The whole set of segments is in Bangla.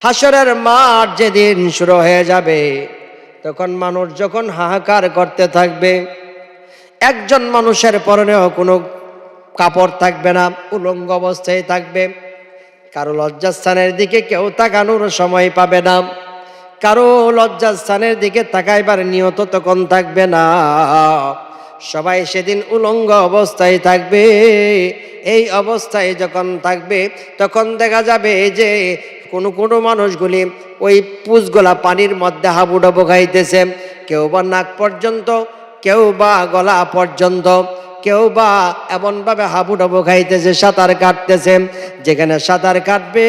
হাসরের মাঠ যেদিন শুরু হয়ে যাবে, তখন মানুষ যখন হাহাকার করতে থাকবে, একজন মানুষের পরনেও কোনো কাপড় থাকবে না, উলঙ্গ অবস্থায় থাকবে। কারো লজ্জাস্থানের দিকে কেউ তাকানোর সময় পাবে না, কারো লজ্জাস্থানের দিকে তাকাইবার নিয়ত তখন থাকবে না। সবাই সেদিন উলঙ্গ অবস্থায় থাকবে। এই অবস্থায় যখন থাকবে, তখন দেখা যাবে যে কোনো কোনো মানুষগুলি ওই পুষগোলা পানির মধ্যে হাবুডুবু খাইতেছে, কেউ বা নাক পর্যন্ত, কেউ বা গলা পর্যন্ত, কেউ বা এমনভাবে হাবুডুবু খাইতেছে, সাঁতার কাটতেছে। যেখানে সাঁতার কাটবে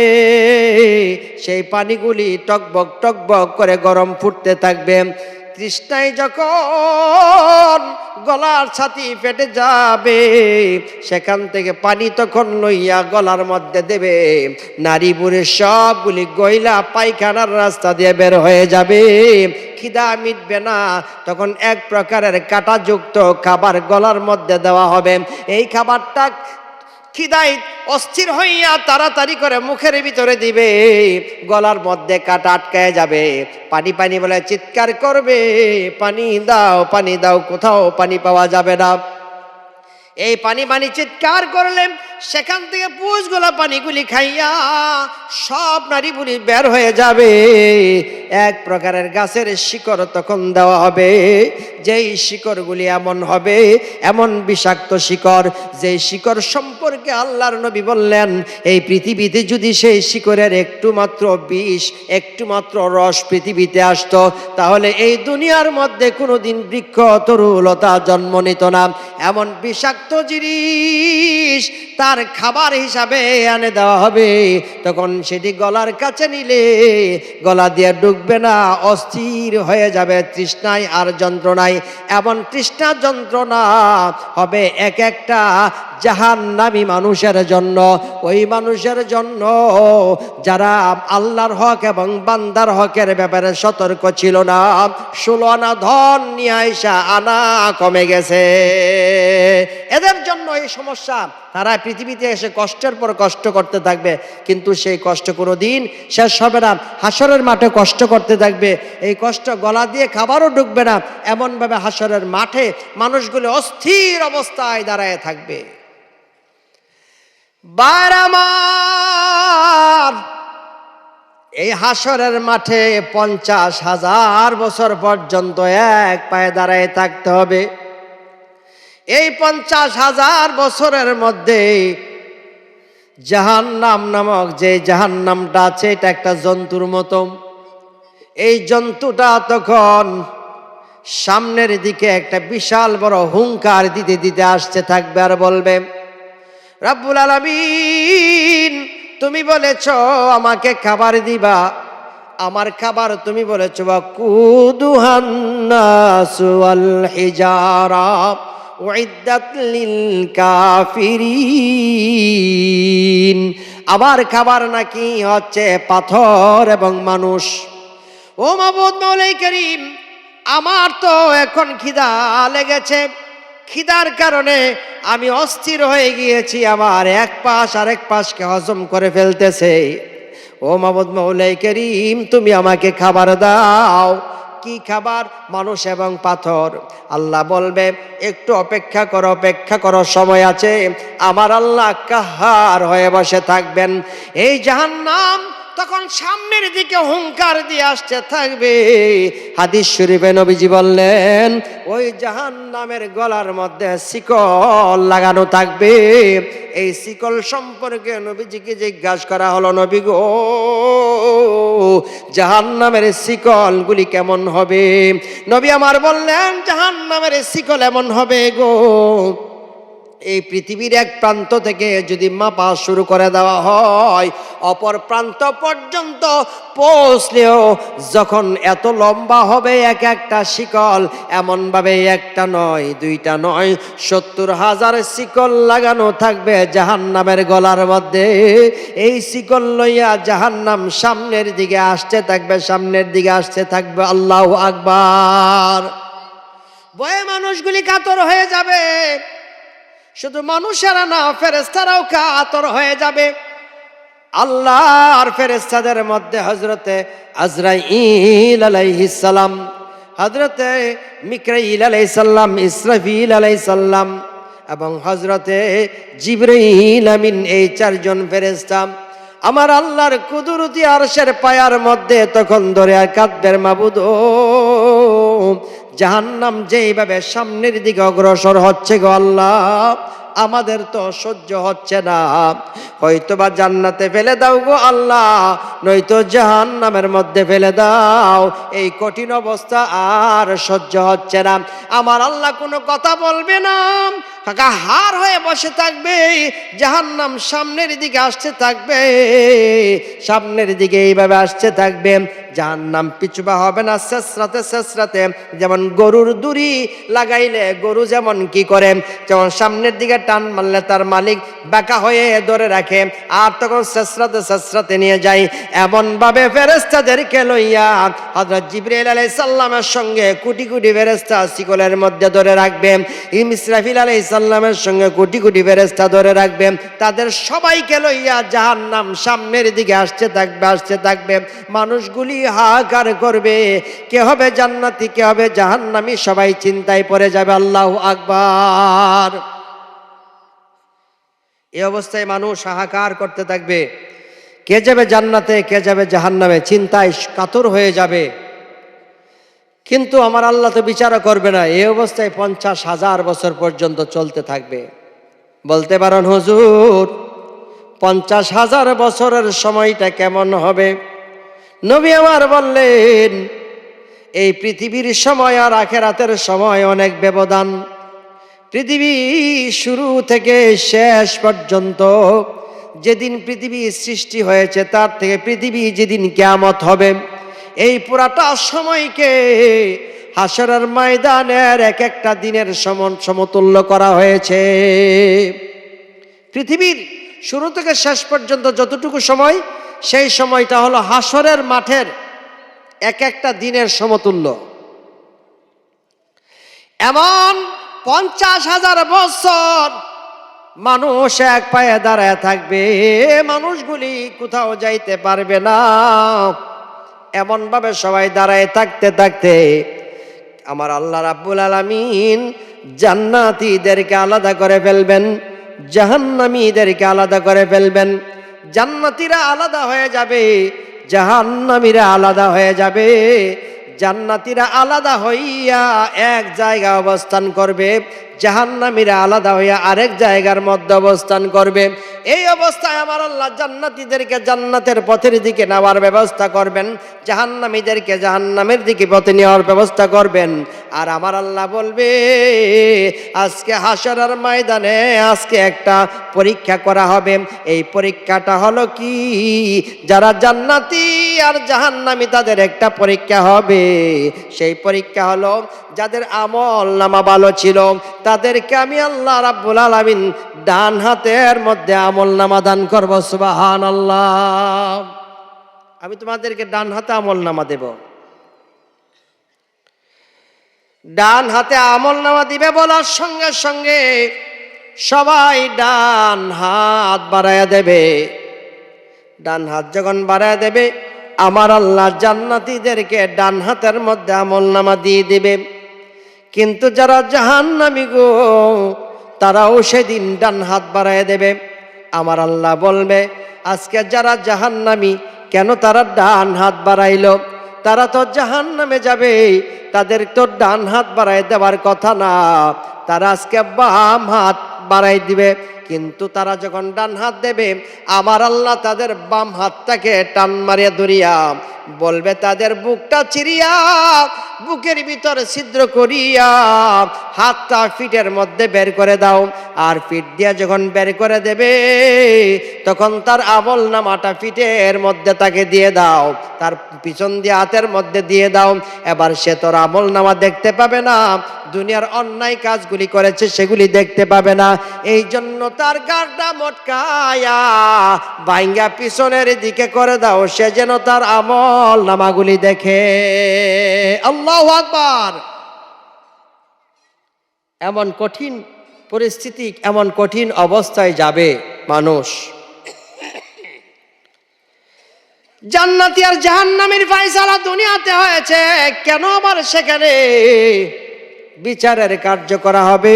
সেই পানিগুলি টকবক টকবক করে গরম ফুটতে থাকবে। তৃষ্ণায় যখন গলার ছাতি ফেটে যাবে, সেখান থেকে পানি তখন লইয়া গলার মধ্যে দেবে, নারী পুরুষ সবগুলি গয়লা পায়খানার রাস্তা দিয়ে বের হয়ে যাবে। খিদা মিটবে না, তখন এক প্রকারের কাঁটাযুক্ত খাবার গলার মধ্যে দেওয়া হবে। এই খাবারটা খিদায় অস্থির হইয়া তাড়াতাড়ি করে মুখের ভিতরে দিবে, গলার মধ্যে কাঁটা আটকায় যাবে। পানি পানি বলে চিৎকার করবে, পানি দাও পানি দাও, কোথাও পানি পাওয়া যাবে না। এই পানি পানি চিৎকার করলেন, সেখান থেকে পুষগুলা পানিগুলি খাইয়া সব নারী বুড়ি বের হয়ে যাবে। এক প্রকারের গাছের শিকড় তখন দেওয়া হবে, যেই শিকড়গুলি এমন হবে, এমন বিষাক্ত শিকড়, যেই শিকড় সম্পর্কে আল্লাহর নবী বললেন, এই পৃথিবীতে যদি সেই শিকড়ের একটু মাত্র বিষ, একটু মাত্র রস পৃথিবীতে আসতো, তাহলে এই দুনিয়ার মধ্যে কোনোদিন বৃক্ষ তরুলতা জন্ম নিত না। এমন বিষাক্ত জিনিস তার খাবার হিসাবে এনে দেওয়া হবে। তখন সেটি গলার কাছে নিলে গলা দিয়ে ঢুকবে না, অস্থির হয়ে যাবে তৃষ্ণায় আর যন্ত্রণায়। এমন তৃষ্ণা যন্ত্রণা হবে এক একটা জাহান্নামী মানুষের জন্য, ওই মানুষের জন্য যারা আল্লাহর হক এবং বান্দার হকের ব্যাপারে সতর্ক ছিল না। 16 আনা ধন নিয়ে আইসা আনা কমে গেছে, এদের জন্য এই সমস্যা। তারা পৃথিবীতে এসে কষ্টের পর কষ্ট করতে থাকবে, কিন্তু সেই কষ্ট কোনো দিন শেষ হবে না। হাসরের মাঠে কষ্ট করতে থাকবে, এই কষ্ট গলা দিয়ে খাবারও ঢুকবে না। এমনভাবে হাসরের মাঠে মানুষগুলো অস্থির অবস্থায় দাঁড়ায় থাকবে। আমার এই হাসরের মাঠে 50,000 বছর পর্যন্ত এক পায়ে দাঁড়ায় থাকতে হবে। এই 50,000 বছরের মধ্যে জাহান্নাম নামক যে জাহান্নামটা আছে, এটা একটা জন্তুর মতো। এই জন্তুটা তখন সামনের দিকে একটা বিশাল বড় হুঙ্কার দিতে দিতে আসতে থাকবে আর বলবে, রব্বুল আলামিন তুমি বলেছো আমাকে খাবার দিবা, আমার খাবার তুমি বলেছো ওয়াকুদুহান নাসু ওয়াল হিজারা উইদ্দাত লিল কাফিরিন। আমার খাবার নাকি হচ্ছে পাথর এবং মানুষ। ও মাবুদ মাওলাই করিম, আমার তো এখন খিদা লেগেছে, খিদার কারণে আমি অস্থির হয়ে গিয়েছি, আমার এক পাশ আরেক পাশকে হজম করে ফেলতেছে। ও মাবুদ মাওলাই করিম তুমি আমাকে খাবার দাও। কি খাবার? মানুষ এবং পাথর। আল্লাহ বলবে একটু অপেক্ষা করো, অপেক্ষা করো, সময় আছে। আমার আল্লাহ কাহার হয়ে বসে থাকবেন। এই জাহান্নাম তখন সামনের দিকে হুঙ্কার দিয়ে আসতে থাকবে। হাদিস শরীফে নবীজি বললেন, ওই জাহান্নামের গলার মধ্যে শিকল লাগানো থাকবে। এই শিকল সম্পর্কে নবীজিকে জিজ্ঞাসা করা হলো, নবী গো জাহান্নামের শিকলগুলি কেমন হবে? নবী আমার বললেন, জাহান্নামের শিকল এমন হবে গো, এই পৃথিবীর এক প্রান্ত থেকে যদি মাপা শুরু করে দেওয়া হয়, অপর প্রান্ত পর্যন্ত পৌঁছলেও যখন এত লম্বা হবে এক একটা শিকল, এমনভাবে একটা নয় দুইটা নয় 70,000 শিকল লাগানো থাকবে জাহান্নামের গলার মধ্যে। এই শিকল লইয়া জাহান্নাম সামনের দিকে আসতে থাকবে, সামনের দিকে আসতে থাকবে। আল্লাহু আকবার। ভয়ে মানুষগুলি কাতর হয়ে যাবে। শুধু মানুষেরা না, ফেরেশতারাও কাতর হয়ে যাবে। আল্লাহর ফেরেশতাদের মধ্যে হযরতে আজরাইল আলাইহিস সালাম, হযরতে মিকাইল আলাইহিস সালাম, ইসরাফিল আলাইহিস সালাম এবং হযরতে জিবরাইল আমিন, এই চারজন ফেরেশতা আমার আল্লাহর কুদরতি আরশের পায়ার মধ্যে তখন ধরে আর কাঁদবেন, মাবুদ ও জাহান্নাম যেইভাবে সামনের দিকে অগ্রসর হচ্ছে গো আল্লাহ, আমাদের তো সহ্য হচ্ছে না, হয়তোবা জান্নাতে ফেলে দাও গো আল্লাহ, নয়তো জাহান্নামের মধ্যে ফেলে দাও, এই কঠিন অবস্থা আর সহ্য হচ্ছে না। আমার আল্লাহ কোনো কথা বলবে না, হার হয়ে বসে থাকবে, জাহান্নাম সামনের দিকে আসতে থাকবে, সামনের দিকে এইভাবে আসতে থাকবে, জাহান্নাম পিছুবা হবে না, শেষরাতে শেষরাতে যেমন গরুর দড়ি লাগাইলে গরু যেমন কি করে, যেমন সামনের দিকে টান মারলে তার মালিক বাঁকা হয়ে ধরে রাখে আর তখন শেষরাতে শেষরাতে নিয়ে যায়, এমন ভাবে ফেরেশতাদেরকে লইয়া হযরত জিবরাইল আলাইহিস সালামের সঙ্গে কোটি কোটি ফেরেশতা শিকলের মধ্যে ধরে রাখবে, ইসরাফিল আলাইহিস সালামের সঙ্গে কোটি কোটি ফেরেশতা ধরে রাখবে, তাদের সবাইকে লইয়া জাহান্নাম সামনের দিকে আসতে থাকবে, আসতে থাকবে, মানুষগুলি হাহাকার করবে, কে হবে জান্নাতি কে হবে জাহান্নামী, সবাই চিন্তায় পড়ে যাবে। আল্লাহু আকবার। এই অবস্থায় মানুষ হাহাকার করতে থাকবে, কে যাবে জান্নাতে কে যাবে জাহান্নামে, চিন্তায় কাতর হয়ে যাবে। কিন্তু আমার আল্লাহ তো বিচার করবে না, এই অবস্থায় 50,000 বছর পর্যন্ত চলতে থাকবে। বলতে পারেন হুজুর 50,000 বছরের সময়টা কেমন হবে? নবী আমার বললেন এই পৃথিবীর সময় আর আখিরাতের সময় অনেক ব্যবধান। পৃথিবী শুরু থেকে শেষ পর্যন্ত, যেদিন পৃথিবী সৃষ্টি হয়েছে তার থেকে পৃথিবী যেদিন কিয়ামত হবে, এই পুরাটা সময়কে হাশরের ময়দানের এক একটা দিনের সমতুল্য করা হয়েছে। পৃথিবীর শুরু থেকে শেষ পর্যন্ত যতটুকু সময়, সেই সময়টা হলো হাশরের মাঠের এক একটা দিনের সমতুল্য। এমন 50,000 বছর মানুষ এক পায়ে দাঁড়ায় থাকবে, মানুষগুলি কোথাও যাইতে পারবে না, এমন ভাবে সবাই দাঁড়ায় থাকতে থাকতে আমার আল্লাহ রাব্বুল আলামিন জান্নাতীদেরকে আলাদা করে ফেলবেন, জাহান্নামীদেরকে আলাদা করে ফেলবেন। জান্নাতীরা আলাদা হয়ে যাবে, জাহান্নামীরা আলাদা হয়ে যাবে। জান্নাতীরা আলাদা হইয়া এক জায়গায় অবস্থান করবে, জাহান্নামীরা আলাদা হইয়া আরেক জায়গার মধ্যে অবস্থান করবে। এই অবস্থায় আমার আল্লাহ জান্নাতীদেরকে জান্নাতের পথের দিকে নেওয়ার ব্যবস্থা করবেন, জাহান্নামীদেরকে জাহান্নামের দিকে পথে নেওয়ার ব্যবস্থা করবেন। আর আমার আল্লাহ বলবে আজকে হাশরের ময়দানে আজকে একটা পরীক্ষা করা হবে। এই পরীক্ষাটা হলো কি, যারা জান্নাতি আর জাহান্নামী তাদের একটা পরীক্ষা হবে। সেই পরীক্ষা হলো যাদের আমল নামা ভালো ছিল তাদেরকে আমি আল্লাহ রাব্বুল আলামিন ডান হাতের মধ্যে আমল নামা দান করব। সুবহানাল্লাহ। আমি তোমাদেরকে ডান হাতে আমল নামা দেব। ডান হাতে আমল নামা দিবে বলার সঙ্গে সঙ্গে সবাই ডান হাত বাড়ায়া দেবে। ডান হাত যখন বাড়ায়া দেবে আমার আল্লাহ জান্নাতীদেরকে ডান হাতের মধ্যে আমল নামা দিয়ে দেবে। কিন্তু যারা জাহান্নামী গো, তারাও সেদিন ডান হাত বাড়ায় দেবে। আমার আল্লাহ বলবে আজকে যারা জাহান্নামী কেন তারা ডান হাত বাড়াইলো? তারা তো জাহান্নামে যাবে, তাদের তো ডান হাত বাড়ায় দেওয়ার কথা না, তারা আজকে বাম হাত বাড়াই দিবে। কিন্তু তারা যখন ডান হাত দেবে আমার আল্লাহ তাদের বাম হাতটাকে টান মারিয়া ধরিয়া বলবে তাদের বুকটা চিরিয়া বুকের ভিতরে ছিদ্র করিয়া হাতটা ফিটের মধ্যে বের করে দাও। আর ফিট দিয়া যখন বের করে দেবে তখন তার আমল নামাটা ফিটের মধ্যে তাকে দিয়ে দাও, তার পিছন দিয়ে হাতের মধ্যে দিয়ে দাও। এবার সে তোর আমল নামা দেখতে পাবে না, দুনিয়ার অন্যায় কাজগুলি করেছে সেগুলি দেখতে পাবে না। এই জন্য তার গাড়টা মটকায়া বাইঙ্গা পিছনের দিকে করে দাও, সে যেন তার আমল নামাগুলি দেখে। আল্লাহু আকবার। এমন কঠিন পরিস্থিতি, এমন কঠিন অবস্থায় যাবে মানুষ। জান্নাতি আর জাহান্নামের ফয়সালা দুনিয়াতে হয়েছে, কেন আবার সেখানে বিচারের কার্য করা হবে?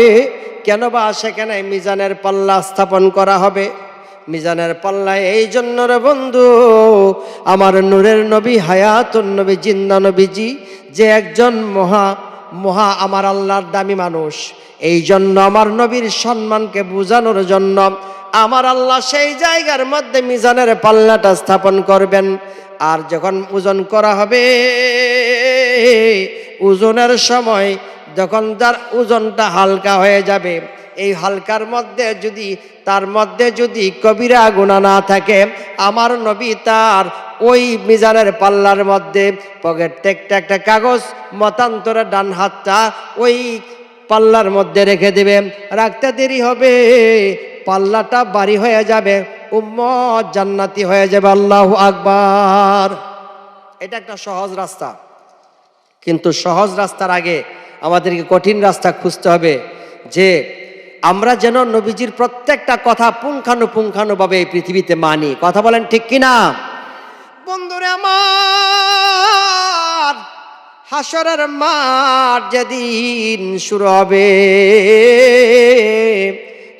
কেন বা সেখানে মিজানের পাল্লা স্থাপন করা হবে? মিজানের পাল্লায় এই জন্য রে বন্ধু, আমার নূরের নবী হায়াতুন নবী জিন্দা নবীজি যে একজন মহা আমার আল্লাহর দামি মানুষ, এই জন্য আমার নবীর সম্মানকে বোঝানোর জন্য আমার আল্লাহ সেই জায়গার মধ্যে মিজানের পাল্লাটা স্থাপন করবেন। আর যখন ওজন করা হবে, ওজনের সময় যখন তার ওজনটা হালকা হয়ে যাবে, এই হালকার মধ্যে যদি তার মধ্যে যদি কবিরা গুনাহ না থাকে, আমার নবী তার ওই মিজানের পাল্লার মধ্যে পকেট থেকে একটা কাগজ মতান্তরে ডান হাতটা ওই পাল্লার মধ্যে রেখে দেবে। রাখতে দেরি হবে, পাল্লাটা ভারী হয়ে যাবে, উম্মত জান্নাতি হয়ে যাবে। আল্লাহু আকবার। এটা একটা সহজ রাস্তা, কিন্তু সহজ রাস্তার আগে আমাদেরকে কঠিন রাস্তা খুঁজতে হবে, যে আমরা যেন নবীজির প্রত্যেকটা কথা পুঙ্খানুপুঙ্খানুভাবে এই পৃথিবীতে মানি। কথা বলেন ঠিক কিনা? বন্ধুরে আমার, হাসরের মাঠ যেদিন শুরু হবে,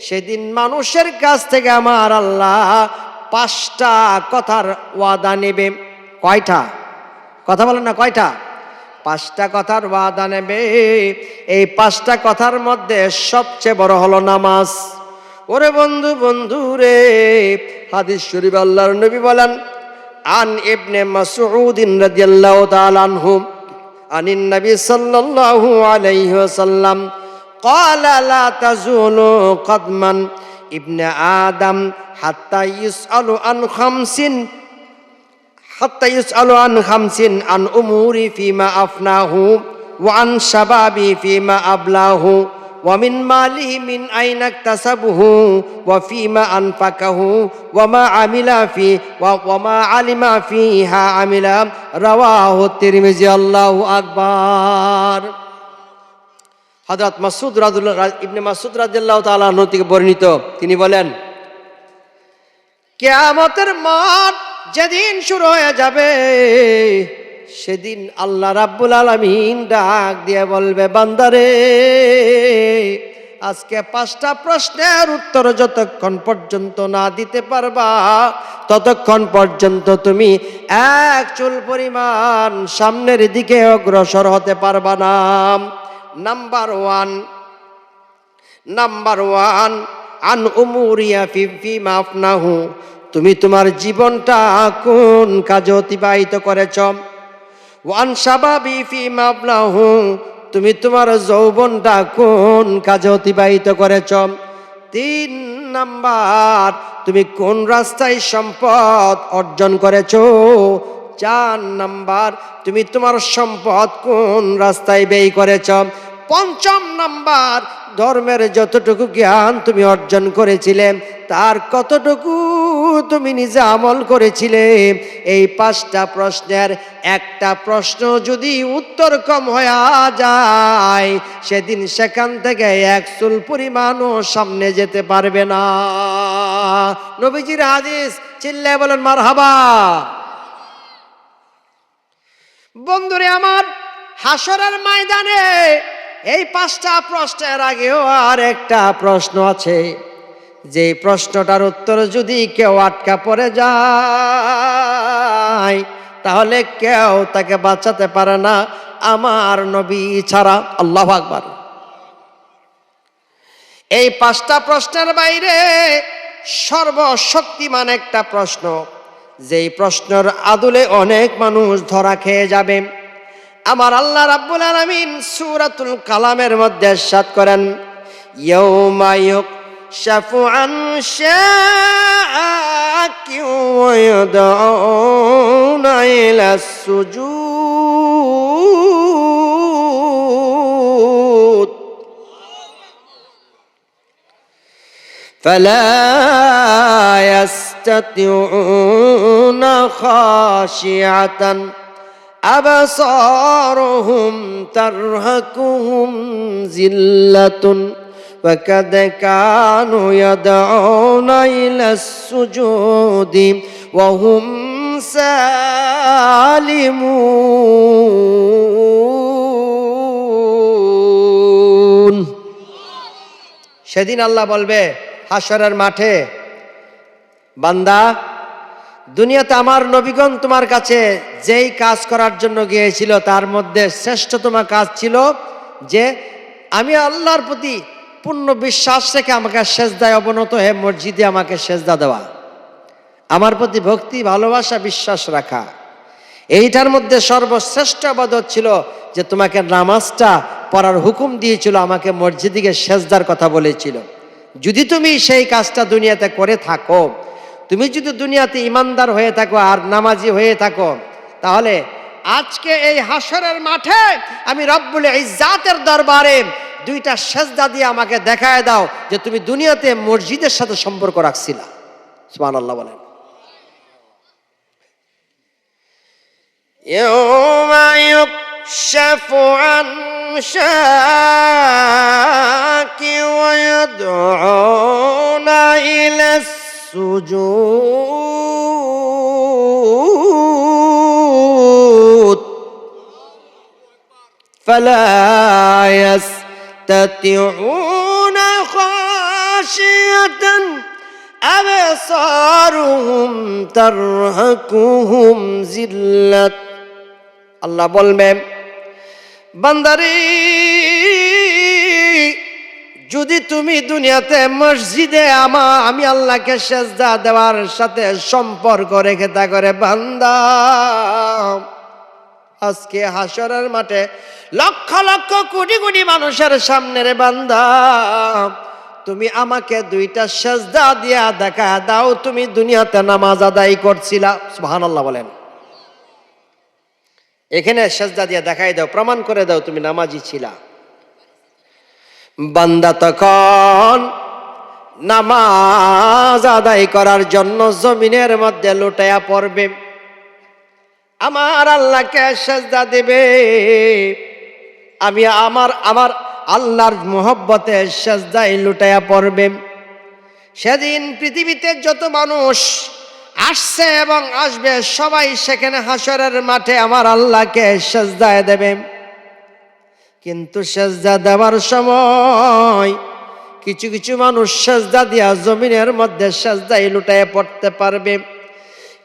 সেদিন মানুষের কাছ থেকে আমার আল্লাহ 5টা কথার ওয়াদা নেবে। কয়টা? কথা বলেন না, কয়টা? 5টা কথার ওয়াদা নেবে। এই 5টা কথার মধ্যে সবচেয়ে বড় হলো নামাজ। ওরে বন্ধু রে, হাদিস শরীফ আল্লাহর নবী বলেন, আন ইবনে মাসউদ রাদিয়াল্লাহু তাআলা আনহু আনিন নবী সাল্লাল্লাহু আলাইহি ওয়াসাল্লাম قال لا تزول قدما ابن آدم حتى يسأل عن خمس عن أموري فيما أفناه وعن شبابي فيما أبلاه ومن ماله من أين اكتسبه وفيما أنفقه وما عمل فيه وما علم فيها عمل رواه الترمذي الله أكبر। হযরত মাসউদ ইবনে মাসউদ রাদিয়াল্লাহু তাআলা আনহু থেকে বর্ণিত, তিনি বলেন, কিয়ামতের মাঠ যেদিন শুরু হয়ে যাবে, সেদিন আল্লাহ রাব্বুল আলামিন ডাক দিয়ে বলবে, বান্দারে, আজকে 5টা প্রশ্নের উত্তর যতক্ষণ পর্যন্ত না দিতে পারবা, ততক্ষণ পর্যন্ত তুমি এক চুল পরিমাণ সামনের দিকে অগ্রসর হতে পারবা না। নাম্বার ওয়ান আন উমুরিয়া ফিমা আফনাহু, তুমি তোমার জীবনটা কোন কাজে অতিবাহিত করেছ। ওয়ান শাবাবি ফিমা আবলাহু, তুমি তোমার যৌবনটা কোন কাজে অতিবাহিত করেছ। 3 নাম্বার, তুমি কোন রাস্তায় সম্পদ অর্জন করেছ। 4 নাম্বার, তুমি তোমার সম্পদ কোন রাস্তায় ব্যয় করেছ। 5 নাম্বার, ধর্মের যতটুকু জ্ঞান তুমি অর্জন করেছিলে তার কতটুকু তুমি নিজে আমল করেছিলে। এই 5টা প্রশ্নের একটা প্রশ্ন যদি উত্তর কম হয়ে যায়, সেদিন সেখান থেকে এক চুল পরিমাণও সামনে যেতে পারবে না। নবীজির হাদিস, চিল্লায় বলেন মারহাবা। বন্ধুরে আমার, হাসরের ময়দানে এই 5টা প্রশ্নের আগেও আর একটা প্রশ্ন আছে, যে প্রশ্নটার উত্তর যদি কেউ আটকা পড়ে যায়, তাহলে কেউ তাকে বাঁচাতে পারে না আমার নবী ছাড়া। আল্লাহু আকবার। এই 5টা প্রশ্নের বাইরে সর্বশক্তিমান একটা প্রশ্ন, যেই প্রশ্নের আদলে অনেক মানুষ ধরা খেয়ে যাবে। আমার আল্লাহ রাব্বুল আলামিন সূরাতুল কালামের মধ্যে ইরশাদ করেন, ইয়াউমা ইউকশাফু আন শাকিন ওয়া ইয়াদউনা ইলাস সুজুদ ফালা ইয়াস্তাতিউনা খাশিআতান أبصارهم ترهقهم ذلة وقد كانوا يدعون إلى السجود وهم সালিমুন। সেদিন আল্লাহ বলবে হাশরের মাঠে, বান্দা দুনিয়াতে আমার নবীগণ তোমার কাছে যেই কাজ করার জন্য গিয়েছিল তার মধ্যে শ্রেষ্ঠতম কাজ ছিল যে আমি আল্লাহর প্রতি পূর্ণ বিশ্বাস রেখে আমাকে সেজদায় অবনত হয়ে মসজিদে আমাকে সেজদা দেওয়া, আমার প্রতি ভক্তি ভালোবাসা বিশ্বাস রাখা। এইটার মধ্যে সর্বশ্রেষ্ঠ ইবাদত ছিল যে তোমাকে নামাজটা পড়ার হুকুম দিয়েছিল, আমাকে মসজিদে গিয়ে সেজদার কথা বলেছিল। যদি তুমি সেই কাজটা দুনিয়াতে করে থাকো, তুমি যদি দুনিয়াতে ইমানদার হয়ে থাকো আর নামাজি হয়ে থাকো, তাহলে আজকে এই হাশরের মাঠে আমি রব্বুল ইজ্জাতের দরবারে দুইটা সেজদা দিয়ে আমাকে দেখায় দাও যে তুমি দুনিয়াতে মসজিদের সাথে সম্পর্ক রাখছিলা। সুবহানাল্লাহ বলেন। ইয়াউমা ইউকশাফু আন শাকি ওয়া ইয়াদউনা ইলাস সুজুদ ফালা ইয়াস্তাতিউনা খাশিয়াতান আবসারুহুম তারহাকুহুম জিল্লাত। আল্লাহ বলবেন, বান্দারে যদি তুমি দুনিয়াতে মসজিদে আমি আল্লাহকে সেজদা দেওয়ার সাথে সম্পর্ক রেখে থাকো রে বান্দা, আজকে হাশরের মাঠে লক্ষ লক্ষ কোটি কোটি মানুষের সামনে রে বান্দা তুমি আমাকে দুইটা সেজদা দিয়া দেখা দাও তুমি দুনিয়াতে নামাজ আদায় করছিলা। সুবহানাল্লাহ বলেন। এখানে সেজদা দিয়া দেখাই দাও, প্রমাণ করে দাও তুমি নামাজি ছিলা। বান্দা তখন নামাজ আদায় করার জন্য জমিনের মধ্যে লুটাইয়া পড়বে, আমার আল্লাহকে সেজদা দেবে। আমি আমার আল্লাহর মোহব্বতে সেজদায় লুটাইয়া পড়বে। সেদিন পৃথিবীতে যত মানুষ আসছে এবং আসবে সবাই সেখানে হাশরের মাঠে আমার আল্লাহকে সেজদায় দেবে। কিন্তু সেজদা দেওয়ার সময় কিছু কিছু মানুষ সেজদা দিয়া জমিনের মধ্যে সেজদায় লুটাইয়া পড়তে পারবে,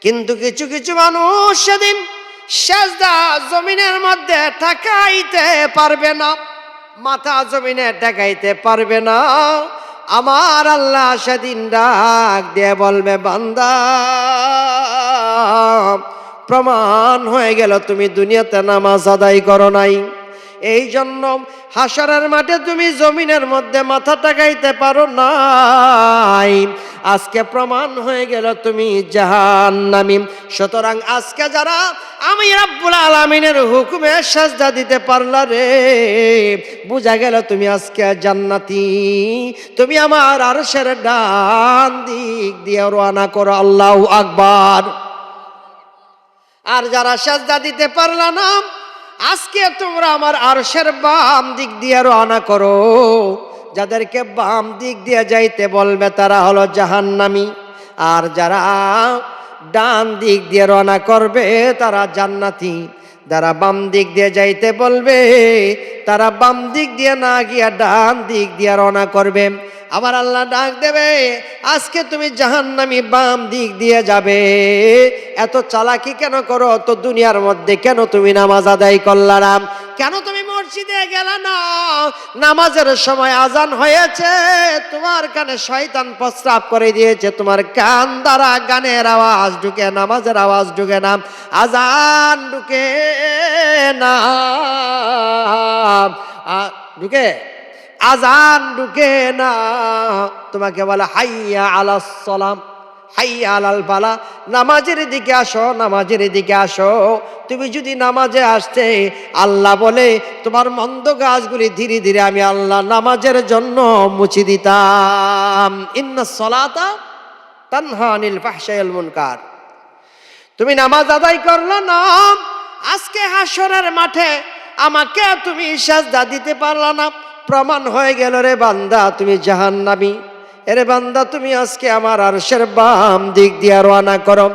কিন্তু কিছু কিছু মানুষ সেদিন সেজদা জমিনের মধ্যে ঠেকাইতে পারবে না, মাথা জমিনে ঠেকাইতে পারবে না। আমার আল্লাহ সেদিন ডাক দিয়ে বলবে, বান্দা প্রমাণ হয়ে গেল তুমি দুনিয়াতে নামাজ আদায় করো নাই, এই জন্য হাশরের মাঠে তুমি জমিনের মধ্যে মাথা ঠেকাইতে পারো নাই, আজকে প্রমাণ হয়ে গেল তুমি জাহান্নামী। সুতরাং আজকে যারা আমি রব্বুল আলামিনের হুকুমে সেজদা দিতে পারলা রে, বুঝা গেল তুমি আজকে জান্নাতি, তুমি আমার আরশের ডান দিক দিয়ে রওনা করো। আল্লাহু আকবার। আর যারা সেজদা দিতে পারলা না, আজকে তোমরা আমার আরশের বাম দিক দিয়ে রওনা করো। যাদেরকে বাম দিক দিয়ে যাইতে বলবে তারা হলো জাহান্নামী, আর যারা ডান দিক দিয়ে রওনা করবে তারা জান্নাতি। যারা বাম দিক দিয়ে যাইতে বলবে তারা বাম দিক দিয়ে না গিয়া ডান দিক দিয়ে রওনা করবে। আবার আল্লাহ ডাক দেবে, আজকে তুমি জাহান্নামী বাম দিক দিয়ে যাবে, এত চালাকি কেন করো? তো দুনিয়ার মধ্যে কেন তুমি নামাজ আদায় করলা না? কেন তুমি মসজিদে গেলা না? নামাজের সময় আজান হয়েছে, তোমার কানে শয়তান প্রস্রাব করে দিয়েছে, তোমার কান দ্বারা গানের আওয়াজ ঢুকে, নামাজের আওয়াজ ঢুকে না, আজান ঢুকে না, ঢুকে আজান ঢুকে না। তোমাকে বলে হাইয়া আলাস সালাম, হাইয়া আলাল ফালাহ, নামাজের দিকে আসো, নামাজের দিকে আসো। তুমি যদি নামাজে আসতে, আল্লাহ বলে তোমার মন্দ কাজগুলি ধীরে ধীরে আমি আল্লাহ নামাজের জন্য মুছে দিতাম। ইন্নাস সালাতা তানহা আনিল ফাহশাই ওয়াল মুনকার। তুমি নামাজ আদায় করলো না, আজকে হাশরের মাঠে আমাকে তুমি সেজদা দিতে পারলা না, প্রমাণ হয়ে গেল রে বান্দা তুমি জাহান্নামী। এরে বান্দা তুমি আজকে আমার আরশের বাম দিক দিয়ে রওনা করো।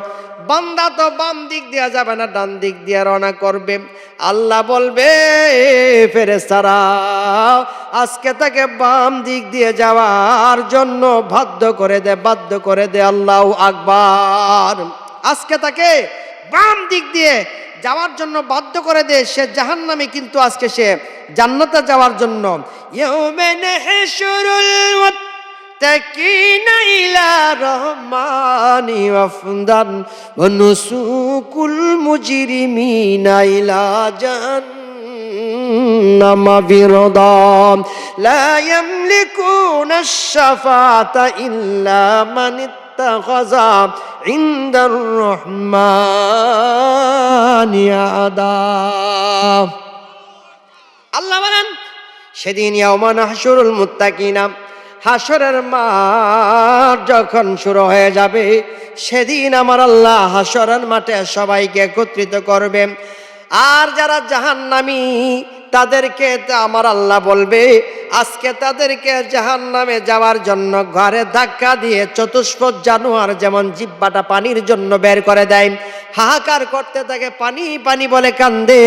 বান্দা তো বাম দিক দিয়ে যাবে না, ডান দিক দিয়ে রওনা করবে। আল্লাহ বলবে ফেরেশতারা আজকে তাকে বাম দিক দিয়ে যাওয়ার জন্য বাধ্য করে দে। আল্লাহু আকবার। আজকে তাকে বাম দিক দিয়ে যাওয়ার জন্য বাধ্য করে দে। সে জাহান্নামে, কিন্তু আজকে সে জান্নাতে যাওয়ার জন্য। ইয়াউমা নাহশুরুল মুত্তাকিনা ইলা রহমানি ওয়াফদান ওয়া নুসুকুল মুজরিমিনা ইলা জাহান্নামা বিরদান লা ইয়ামলিকুনা আশ-শাফাআতা ইল্লা মান ইত্তাখাযা ইনদার রহমানি আদা। আল্লাহ বলেন সেদিন ইয়াউমা নাহশুরুল মুত্তাকিনা, হাসরের মাঠ যখন শুরু হয়ে যাবে, সেদিন আমার আল্লাহ হাসরের মাঠে সবাইকে একত্রিত করবে। আর যারা জাহান্নামী তাদেরকে আমার আল্লাহ বলবে আজকে তাদেরকে জাহান্নামে যাওয়ার জন্য ঘরে ধাক্কা দিয়ে চতুষ্পদ জানোয়ার যেমন জিহ্বাটা পানির জন্য বের করে দেয়, হাহাকার করতে থাকে, পানি পানি বলে কান্দে,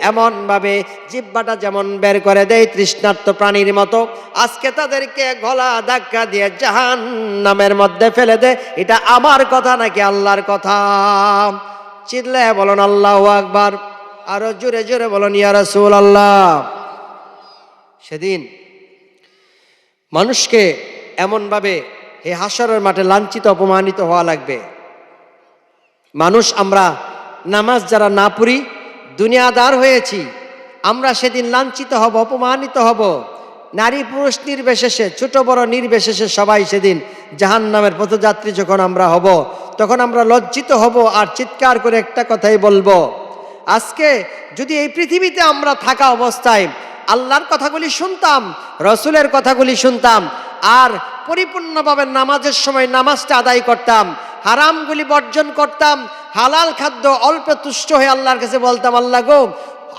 এমন ভাবে জিহ্বাটা যেমন বের করে দেয় তৃষ্ণার্ত প্রাণীর মতো, আজকে তাদেরকে গলা ধাক্কা দিয়ে জাহান্নামের মধ্যে ফেলে দেয়। এটা আমার কথা নাকি আল্লাহর কথা? চিল্লায় বলুন আল্লাহু আকবার। আরো জোরে জোরে বলুন ইয়া রাসূলুল্লাহ। সেদিন মানুষকে এমনভাবে এই হাসরের মাঠে লাঞ্ছিত অপমানিত হওয়া লাগবে। মানুষ আমরা নামাজ যারা না পড়ি, দুনিয়াদার হয়েছি, আমরা সেদিন লাঞ্ছিত হব, অপমানিত হব। নারী পুরুষ নির্বিশেষে, ছোট বড় নির্বিশেষে সবাই সেদিন জাহান্নামের পথযাত্রী যখন আমরা হব, তখন আমরা লজ্জিত হব আর চিৎকার করে একটা কথাই বলবো, আজকে যদি এই পৃথিবীতে আমরা থাকা অবস্থায় আল্লাহর কথাগুলি শুনতাম, রসুলের কথাগুলি শুনতাম, আর পরিপূর্ণভাবে নামাজের সময় নামাজটা আদায় করতাম, হারামগুলি বর্জন করতাম, হালাল খাদ্য অল্প তুষ্ট হয়ে আল্লাহর কাছে বলতাম, আল্লাহ গো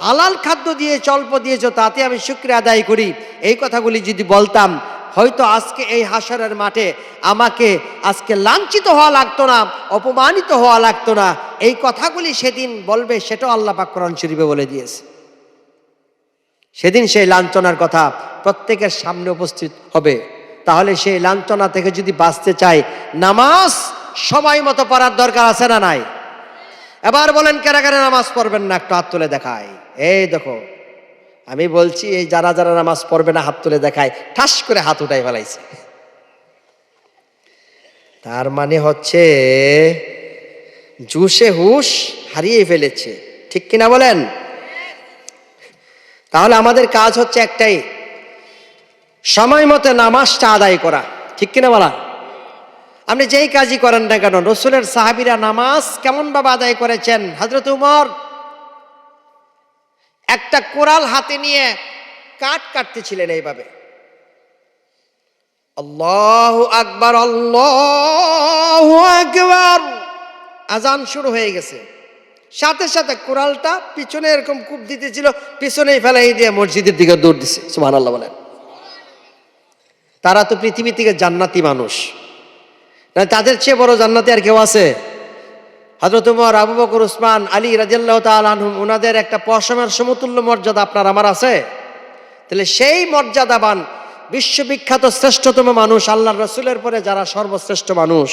হালাল খাদ্য দিয়েছ, অল্প দিয়েছ, তাতে আমি শুকরিয়া আদায় করি, এই কথাগুলি যদি বলতাম, হয়তো আজকে এই হাসরের মাঠে আমাকে আজকে লাঞ্ছিত হওয়া লাগতো না, অপমানিত হওয়া লাগতো না। এই কথাগুলি সেদিন বলবে, সেটাও আল্লাহ পাক কোরআন শরীফে বলে দিয়েছে। সেদিন সেই লাঞ্ছনার কথা প্রত্যেকের সামনে উপস্থিত হবে। তাহলে সেই লাঞ্ছনা থেকে যদি বাঁচতে চাই, নামাজ সময় মতো পড়ার দরকার আছে না নাই? এবার বলেন কারা কারা নামাজ পড়বেন না, একটু হাত তুলে দেখায়। এই দেখো, আমি বলছি এই যারা যারা নামাজ পড়বে না হাত তুলে দেখায়, ঠাস করে হাত উঠাই ফেলাইছে। তার মানে হচ্ছে জুসে হুশ হারিয়ে ফেলেছে, ঠিক কিনা বলেন? তাহলে আমাদের কাজ হচ্ছে একটাই, সময় মতো নামাজটা আদায় করা, ঠিক কিনা বলা? আপনি যেই কাজই করেন না কেন, রসুলের সাহাবীরা নামাজ কেমন ভাবে আদায় করেছেন। হযরত উমর একটা কোরাল হাতে নিয়ে কাঠ কাটতেছিলেন এইভাবে, আল্লাহু আকবার আল্লাহু আকবার, আজান শুরু হয়ে গেছে, সাথে সাথে কোরালটা পিছনে এরকম কূপ দিতেছিল, পিছনেই ফেলাই দিয়ে মসজিদের দিকে দৌড় দিছে। সুবহানাল্লাহ বলেন। তারা তো পৃথিবী থেকে জান্নাতি মানুষ, না তাদের চেয়ে বড় জান্নাতি আর কেউ আছে? হযরত উমর, আবু বকর, উসমান, আলী রাদিয়াল্লাহু তাআলা আনহুম, ওনাদের একটা পশমের সমতুল্য মর্যাদা আপনার আমার আছে। তাহলে সেই মর্যাদাবান বিশ্ববিখ্যাত শ্রেষ্ঠতম মানুষ, আল্লাহর রসুলের পরে যারা সর্বশ্রেষ্ঠ মানুষ,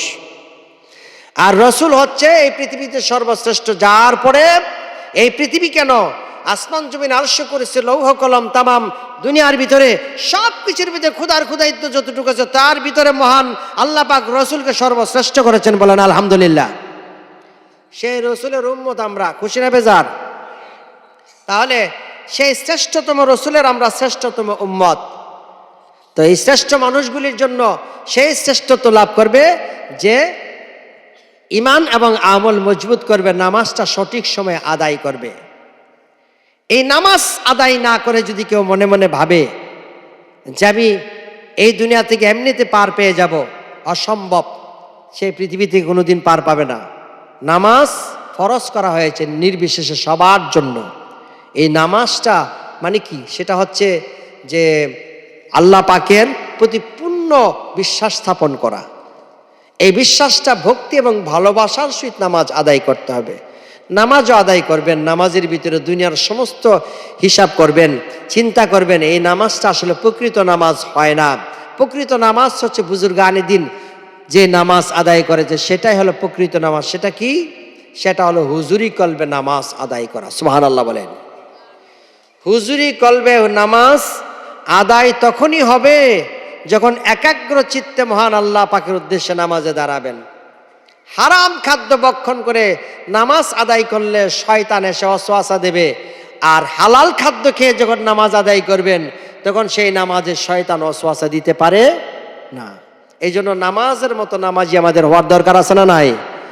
আর রসুল হচ্ছে এই পৃথিবীতে সর্বশ্রেষ্ঠ, যার পরে এই পৃথিবী কেন আসমান জমিন আরশ করেছে, লৌহ কলম তামাম দুনিয়ার ভিতরে সব কিছুর ভিতরে ক্ষুধার ক্ষুধাইত্য যতটুকু আছে, তার ভিতরে মহান আল্লাহ পাক রসুলকে সর্বশ্রেষ্ঠ করেছেন। বলেন আলহামদুলিল্লাহ। সেই রসুলের উম্মত আমরা, খুশি না বেজার? তাহলে সেই শ্রেষ্ঠতম রসুলের আমরা শ্রেষ্ঠতম উম্মত। তো এই শ্রেষ্ঠ মানুষগুলির জন্য সেই শ্রেষ্ঠত্ব লাভ করবে যে ঈমান এবং আমল মজবুত করবে, নামাজটা সঠিক সময়ে আদায় করবে। এই নামাজ আদায় না করে যদি কেউ মনে মনে ভাবে যে আমি এই দুনিয়া থেকে এমনিতে পার পেয়ে যাব, অসম্ভব, সেই পৃথিবী থেকে কোনোদিন পার পাবে না। নামাজ ফরজ করা হয়েছে নির্বিশেষে সবার জন্য। এই নামাজটা মানে কি? সেটা হচ্ছে যে আল্লাহ পাকের প্রতি পূর্ণ বিশ্বাস স্থাপন করা। এই বিশ্বাসটা ভক্তি এবং ভালোবাসার সহিত নামাজ আদায় করতে হবে। নামাজও আদায় করবেন, নামাজের ভিতরে দুনিয়ার সমস্ত হিসাব করবেন, চিন্তা করবেন এই নামাজটা আসলে প্রকৃত নামাজ হয় না। প্রকৃত নামাজ হচ্ছে বুজুর্গানে দিন যে নামাজ আদায় করেছে সেটাই হলো প্রকৃত নামাজ। সেটা কি? সেটা হলো হুজুরি কলবে নামাজ আদায় করা। সুবহানাল্লাহ বলেন। হুজুরি কলবে নামাজ আদায় তখনই হবে যখন একাগ্র চিত্তে মহান আল্লাহ পাকের উদ্দেশ্যে নামাজে দাঁড়াবেন। হারাম খাদ্য ভক্ষণ করে নামাজ আদায় করলে শয়তান এসে ওয়াসওয়াসা দেবে, আর হালাল খাদ্য খেয়ে যখন নামাজ আদায় করবেন তখন সেই নামাজে শয়তান ওয়াসওয়াসা দিতে পারে না। এই জন্য নামাজের মতো নামাজি আমাদের হওয়ার দরকার আছে না নাই?